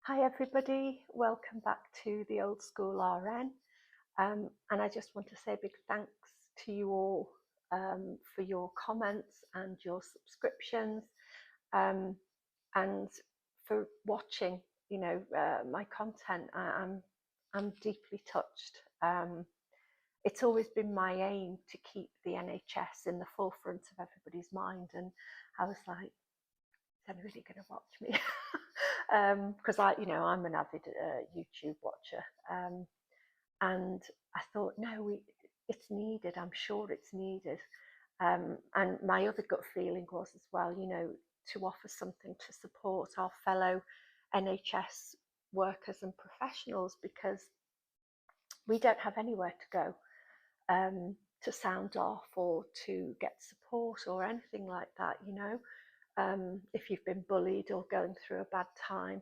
Hi everybody, welcome back to the Old School RN. And I just want to say a big thanks to you all for your comments and your subscriptions, and for watching, my content. I'm deeply touched. It's always been my aim to keep the NHS in the forefront of everybody's mind, and I was like, is anybody going to watch me? Because I'm an avid YouTube watcher, and I thought, no, it's needed. I'm sure it's needed. And my other gut feeling was as well, to offer something to support our fellow NHS workers and professionals, because we don't have anywhere to go to sound off or to get support or anything like that. If you've been bullied or going through a bad time,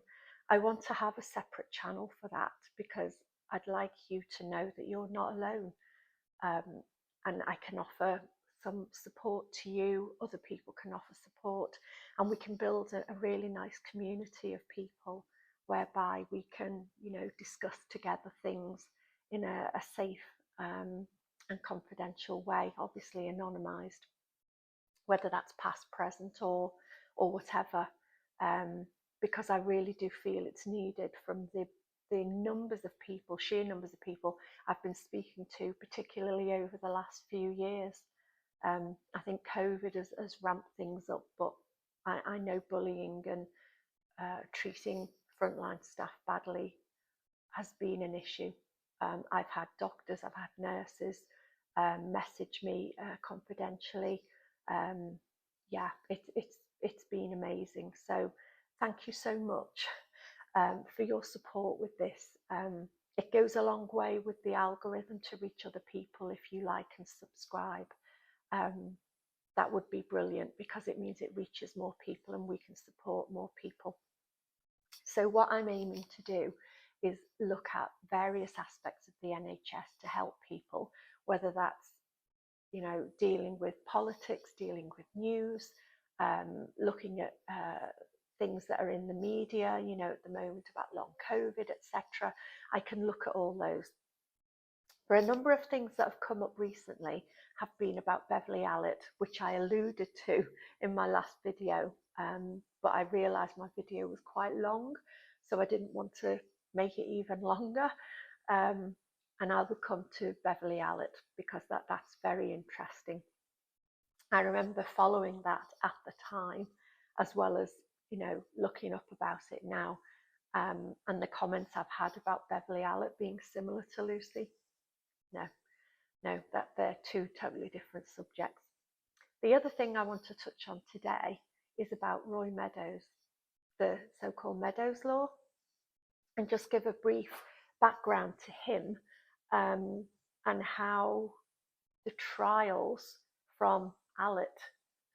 I want to have a separate channel for that, because I'd like you to know that you're not alone. And I can offer some support to you, other people can offer support, and we can build a really nice community of people whereby we can, discuss together things in a safe and confidential way, obviously anonymised, whether that's past, present, or whatever, because I really do feel it's needed from the numbers of people, sheer numbers of people I've been speaking to, particularly over the last few years. I think COVID has ramped things up, but I know bullying and treating frontline staff badly has been an issue. I've had doctors, I've had nurses message me confidentially. Yeah, it's been amazing. So thank you so much for your support with this. It goes a long way with the algorithm to reach other people. If you like and subscribe, that would be brilliant, because it means it reaches more people and we can support more people. So what I'm aiming to do is look at various aspects of the NHS to help people, whether that's, dealing with politics, dealing with news, looking at things that are in the media, at the moment about long COVID, etc. I can look at all those. For a number of things that have come up recently have been about Beverley Allit, which I alluded to in my last video, but I realised my video was quite long, so I didn't want to make it even longer. And I will come to Beverley Allit because that's very interesting. I remember following that at the time, as well as, looking up about it now, and the comments I've had about Beverley Allit being similar to Lucy. No, that they're two totally different subjects. The other thing I want to touch on today is about Roy Meadows, the so-called Meadows Law, and just give a brief background to him, and how the trials from Allit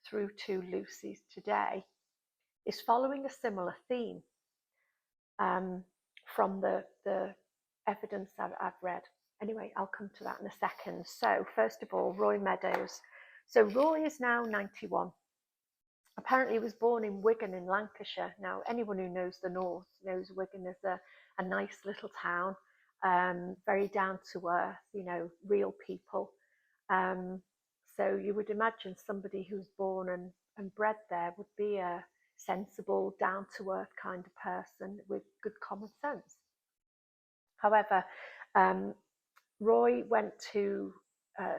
through to Lucy's today is following a similar theme, from the evidence I've read. Anyway, I'll come to that in a second. So first of all, Roy Meadows. So Roy is now 91. Apparently he was born in Wigan in Lancashire. Now, anyone who knows the North knows Wigan is a nice little town, very down to earth, real people. So you would imagine somebody who's born and bred there would be a sensible, down to earth kind of person with good common sense. However, Roy went to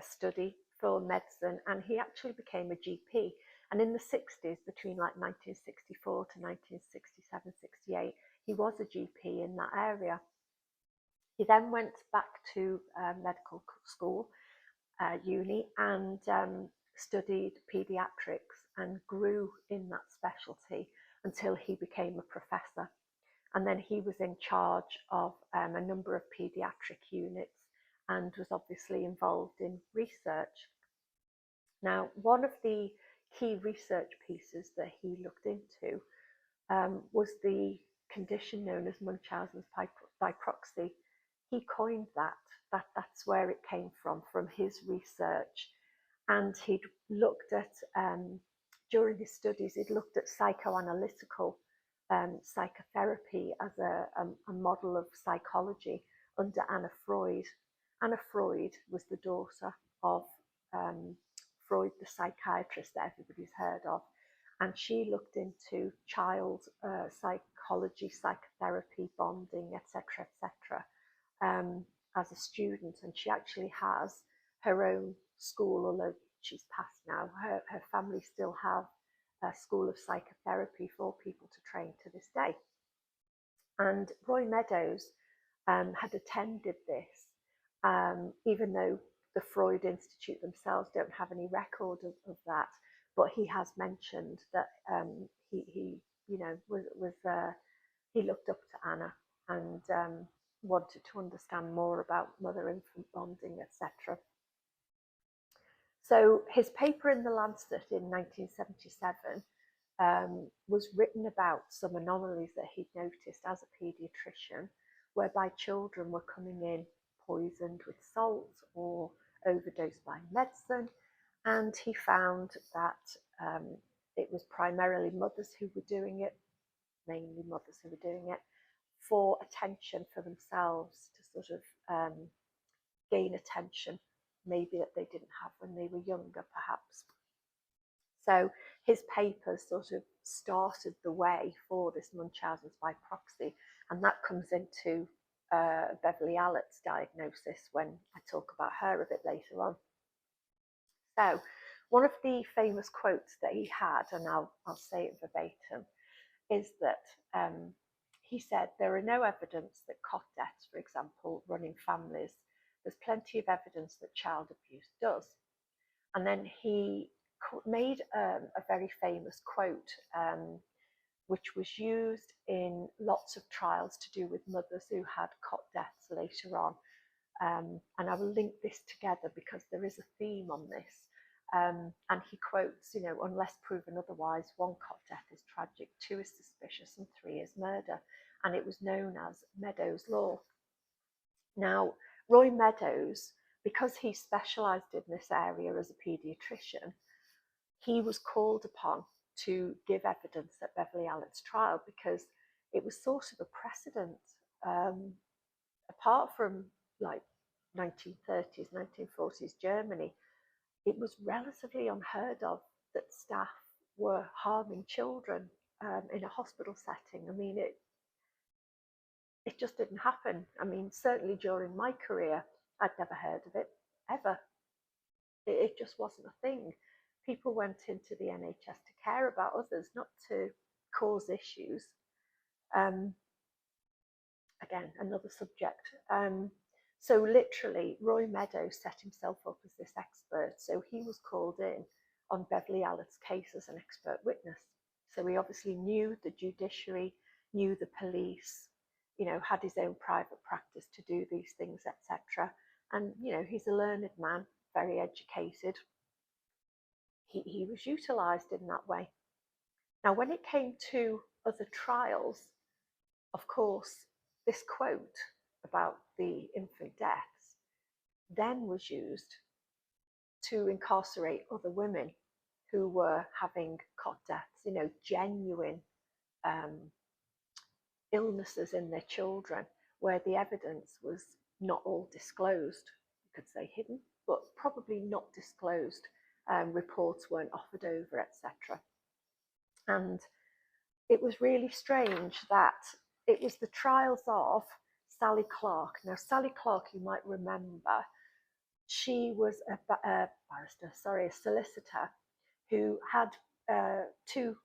study for medicine, and he actually became a GP. And in the 60s, between like 1964 to 1967, 68, he was a GP in that area. He then went back to medical school, uni, and studied paediatrics and grew in that specialty until he became a professor. And then he was in charge of a number of paediatric units and was obviously involved in research. Now, one of the key research pieces that he looked into was the condition known as Munchausen's by proxy. He coined that. That's where it came from his research. And he'd looked at, during his studies, he'd looked at psychoanalytical psychotherapy as a model of psychology under Anna Freud. Anna Freud was the daughter of Freud, the psychiatrist that everybody's heard of, and she looked into child psychology, psychotherapy, bonding, etc., etc., as a student, and she actually has her own school, although she's passed now. Her family still have a school of psychotherapy for people to train to this day. And Roy Meadows had attended this, even though the Freud Institute themselves don't have any record of that. But he has mentioned that he you know, he looked up to Anna and wanted to understand more about mother-infant bonding, etc. So his paper in the Lancet in 1977 was written about some anomalies that he'd noticed as a paediatrician, whereby children were coming in poisoned with salt or overdosed by medicine. And he found that it was primarily mothers who were doing it, mainly mothers who were doing it, for attention for themselves, to sort of gain attention, maybe that they didn't have when they were younger, perhaps. So his papers sort of started the way for this Munchausen's by proxy, and that comes into Beverley Allit's diagnosis when I talk about her a bit later on. So one of the famous quotes that he had, and I'll say it verbatim, is that he said, "There are no evidence that cot deaths, for example, run in families. There's plenty of evidence that child abuse does." And then he made a very famous quote, which was used in lots of trials to do with mothers who had cot deaths later on. And I will link this together because there is a theme on this. And he quotes, you know, "Unless proven otherwise, 1 cot death is tragic, 2 is suspicious, and 3 is murder." And it was known as Meadows Law. Now, Roy Meadows, because he specialised in this area as a paediatrician, he was called upon to give evidence at Beverley Allit's trial because it was sort of a precedent. Apart from like 1930s, 1940s Germany, it was relatively unheard of that staff were harming children in a hospital setting. I mean, it just didn't happen. I mean, certainly during my career, I'd never heard of it, ever. It just wasn't a thing. People went into the NHS to care about others, not to cause issues. Again, another subject. So literally, Roy Meadows set himself up as this expert. So he was called in on Beverley Allit's case as an expert witness. So he obviously knew the judiciary, knew the police, you know, had his own private practice to do these things, etc. And, you know, he's a learned man, very educated. He was utilised in that way. Now, when it came to other trials, of course, this quote about the infant deaths then was used to incarcerate other women who were having cot deaths, you know, genuine illnesses in their children, where the evidence was not all disclosed. You could say hidden, but probably not disclosed. Reports weren't offered over, etc. And it was really strange that it was the trials of Sally Clark. Now, Sally Clark, you might remember, she was a solicitor who had 2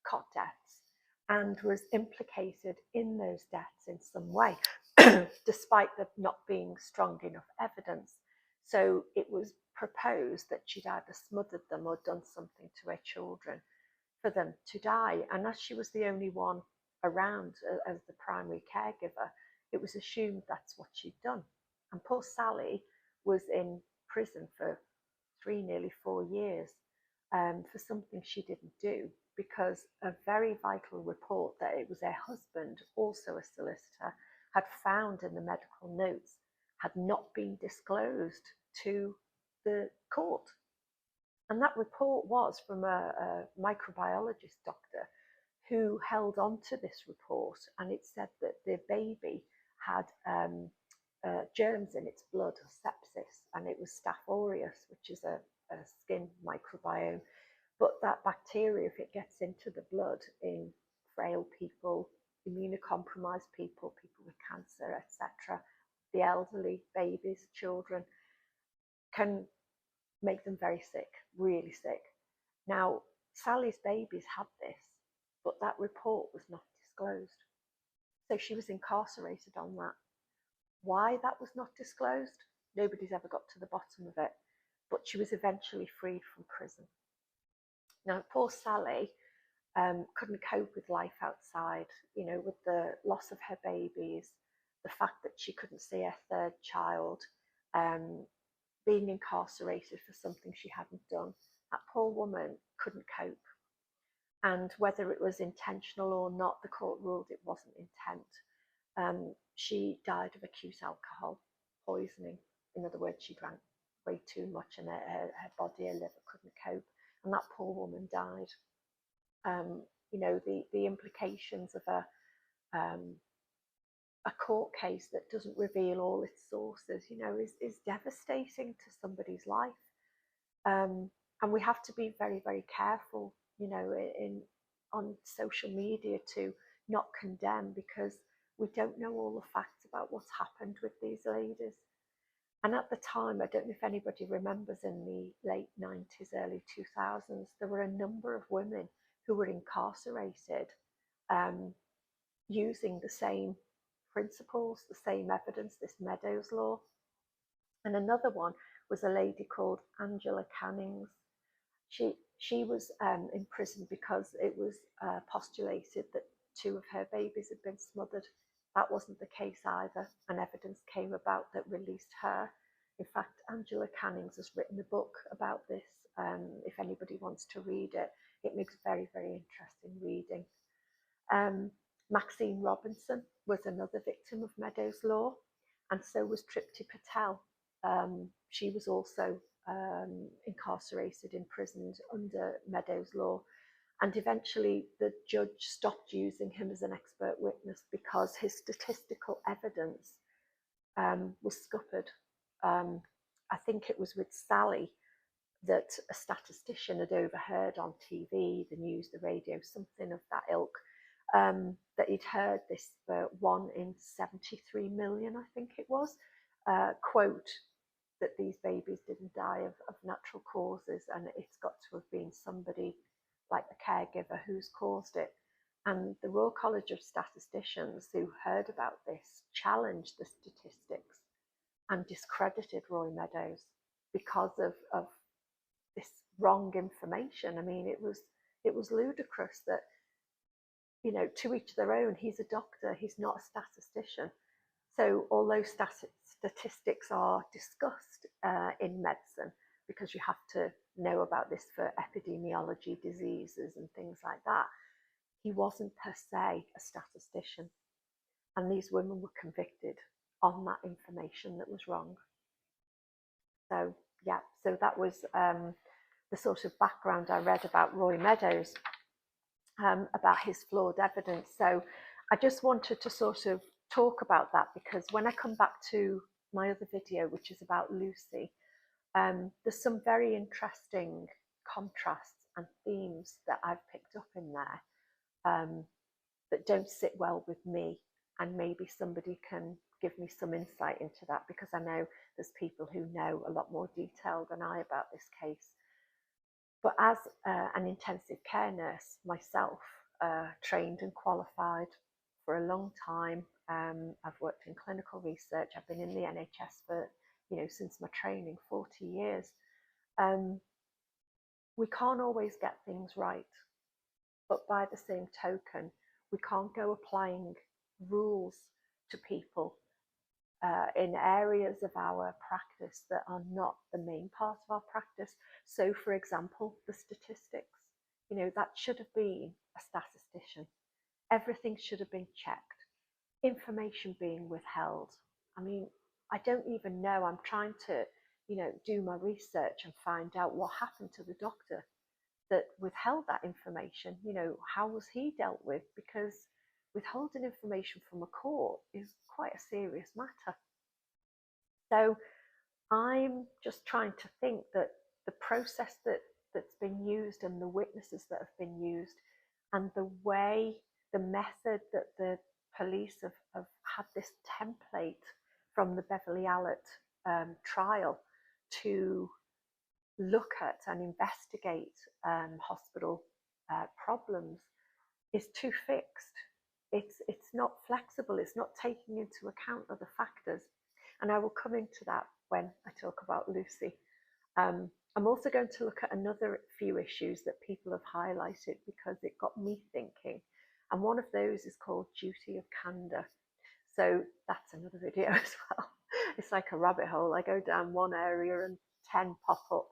cot deaths and was implicated in those deaths in some way, despite there not being strong enough evidence. So it was proposed that she'd either smothered them or done something to her children for them to die. And as she was the only one around as the primary caregiver, it was assumed that's what she'd done. And poor Sally was in prison for 3, nearly 4 years for something she didn't do, because a very vital report that it was her husband, also a solicitor, had found in the medical notes had not been disclosed to the court. And that report was from a microbiologist doctor who held on to this report, and it said that the baby had germs in its blood, sepsis, and it was Staph aureus, which is a skin microbiome. But that bacteria, if it gets into the blood in frail people, immunocompromised people, people with cancer, etc., the elderly, babies, children, can make them very sick, really sick. Now, Sally's babies had this, but that report was not disclosed. So she was incarcerated on that. Why that was not disclosed, nobody's ever got to the bottom of it, but she was eventually freed from prison. Now, poor Sally couldn't cope with life outside, with the loss of her babies, the fact that she couldn't see her third child, being incarcerated for something she hadn't done. That poor woman couldn't cope. And whether it was intentional or not, the court ruled it wasn't intent. She died of acute alcohol poisoning. In other words, she drank way too much and her body, her liver couldn't cope. And that poor woman died. The implications of a court case that doesn't reveal all its sources, is devastating to somebody's life. And we have to be very, very careful, on social media to not condemn, because we don't know all the facts about what's happened with these ladies. And at the time, I don't know if anybody remembers, in the late 90s, early 2000s, there were a number of women who were incarcerated using the same principles, the same evidence, this Meadows Law. And another one was a lady called Angela Cannings. She was imprisoned because it was postulated that 2 of her babies had been smothered. That wasn't the case either, and evidence came about that released her. In fact, Angela Cannings has written a book about this. If anybody wants to read it, it makes very, very interesting reading. Maxine Robinson was another victim of Meadows Law, and so was Tripti Patel. She was also incarcerated, imprisoned under Meadows Law, and eventually the judge stopped using him as an expert witness because his statistical evidence was scuppered. I think it was with Sally that a statistician had overheard on TV, the news, the radio, something of that ilk, that he'd heard this 1 in 73 million, I think it was, quote that these babies didn't die of natural causes, and it's got to have been somebody like the caregiver who's caused it. And the Royal College of Statisticians, who heard about this, challenged the statistics and discredited Roy Meadows because of this wrong information. I mean, it was ludicrous that, to each their own. He's a doctor, he's not a statistician. So although statistics are discussed in medicine, because you have to know about this for epidemiology, diseases and things like that, he wasn't per se a statistician. And these women were convicted on that information that was wrong. So yeah, so that was the sort of background I read about Roy Meadows, about his flawed evidence. So I just wanted to sort of talk about that, because when I come back to my other video, which is about Lucy, there's some very interesting contrasts and themes that I've picked up in there that don't sit well with me, and maybe somebody can give me some insight into that, because I know there's people who know a lot more detail than I about this case. But as an intensive care nurse myself, trained and qualified for a long time, I've worked in clinical research, I've been in the NHS for, since my training, 40 years. We can't always get things right, but by the same token, we can't go applying rules to people in areas of our practice that are not the main part of our practice. So, for example, the statistics, that should have been a statistician. Everything should have been checked. Information being withheld. I mean, I don't even know. I'm trying to, do my research and find out what happened to the doctor that withheld that information, you know, how was he dealt with? Because withholding information from a court is quite a serious matter. So I'm just trying to think that the process that's been used and the witnesses that have been used and the way, the method that the police have had this template from the Beverley Allit trial to look at and investigate hospital problems is too fixed. It's not flexible. It's not taking into account other factors. And I will come into that when I talk about Lucy. I'm also going to look at another few issues that people have highlighted because it got me thinking. And one of those is called duty of candour. So that's another video as well. It's like a rabbit hole. I go down one area and 10 pop up.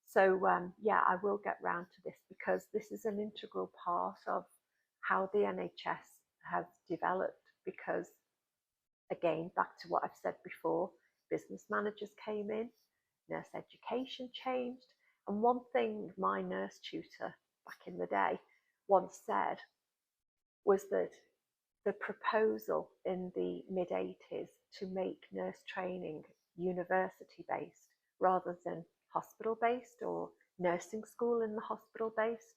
So yeah, I will get round to this because this is an integral part of how the NHS has developed. Because again, back to what I've said before, business managers came in, nurse education changed. And one thing my nurse tutor back in the day once said was that the proposal in the mid-80s to make nurse training university-based rather than hospital-based or nursing school in the hospital-based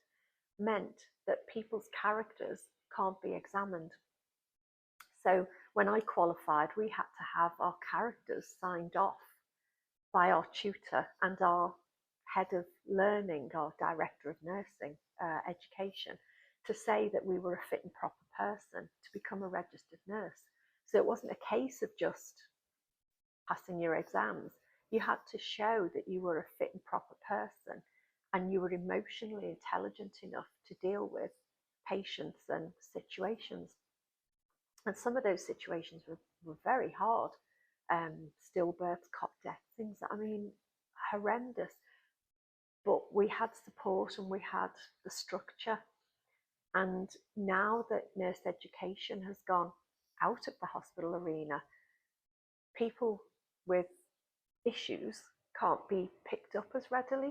meant that people's characters can't be examined. So when I qualified, we had to have our characters signed off by our tutor and our head of learning, our director of nursing education, to say that we were a fit and proper person to become a registered nurse. So it wasn't a case of just passing your exams. You had to show that you were a fit and proper person and you were emotionally intelligent enough to deal with patients and situations. And some of those situations were very hard. Stillbirths, cot deaths, things that, I mean, horrendous. But we had support and we had the structure. And now that nurse education has gone out of the hospital arena, people with issues can't be picked up as readily.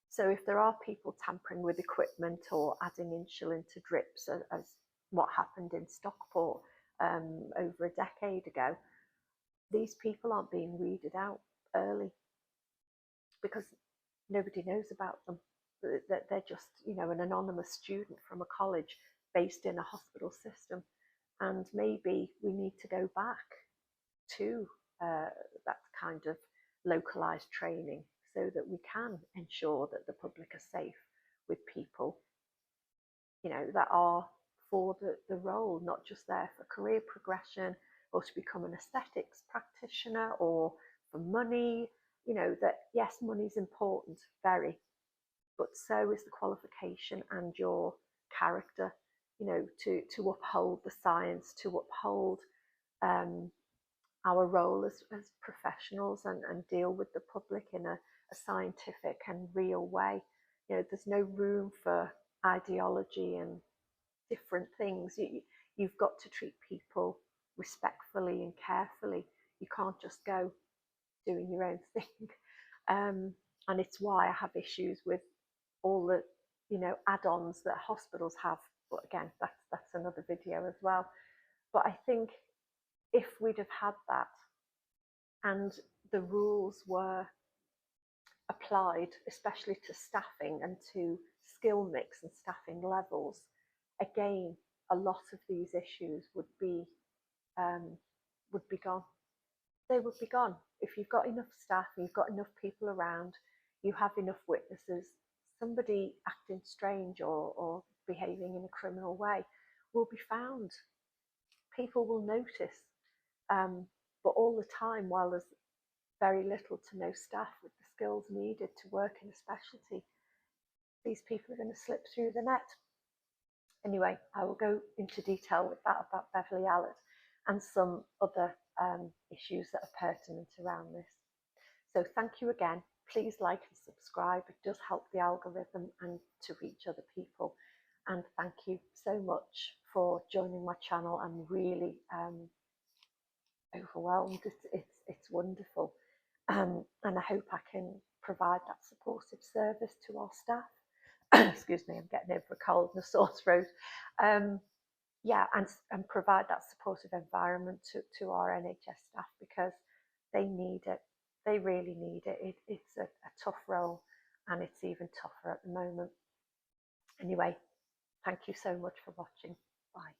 So if there are people tampering with equipment or adding insulin to drips, as what happened in Stockport over a decade ago, these people aren't being weeded out early because nobody knows about them. They're just, you know, an anonymous student from a college based in a hospital system. And maybe we need to go back to that kind of localized training so that we can ensure that the public are safe with people, you know, that are for the role, not just there for career progression or to become an aesthetics practitioner or for money. You know, that yes, money is important, very, but so is the qualification and your character, you know, to uphold the science, to uphold our role as professionals and deal with the public in a scientific and real way. You know, there's no room for ideology and different things. You've got to treat people respectfully and carefully. You can't just go doing your own thing. And it's why I have issues with all the, you know, add-ons that hospitals have. But again, that's another video as well. But I think if we'd have had that and the rules were applied, especially to staffing and to skill mix and staffing levels, again, a lot of these issues would be gone. They would be gone. If you've got enough staff and you've got enough people around, you have enough witnesses, somebody acting strange or behaving in a criminal way will be found. People will notice. But all the time, while there's very little to no staff with the skills needed to work in a specialty, these people are going to slip through the net. Anyway, I will go into detail with that about Beverley Allit and some other issues that are pertinent around this. So thank you again. Please like and subscribe. It does help the algorithm and to reach other people. And thank you so much for joining my channel. I'm really overwhelmed. It's wonderful. And I hope I can provide that supportive service to our staff excuse me, I'm getting over a cold and a sore throat. Yeah, and provide that supportive environment to our NHS staff, because they need it. They really need it. It's a tough role, and it's even tougher at the moment. Anyway, thank you so much for watching. Bye.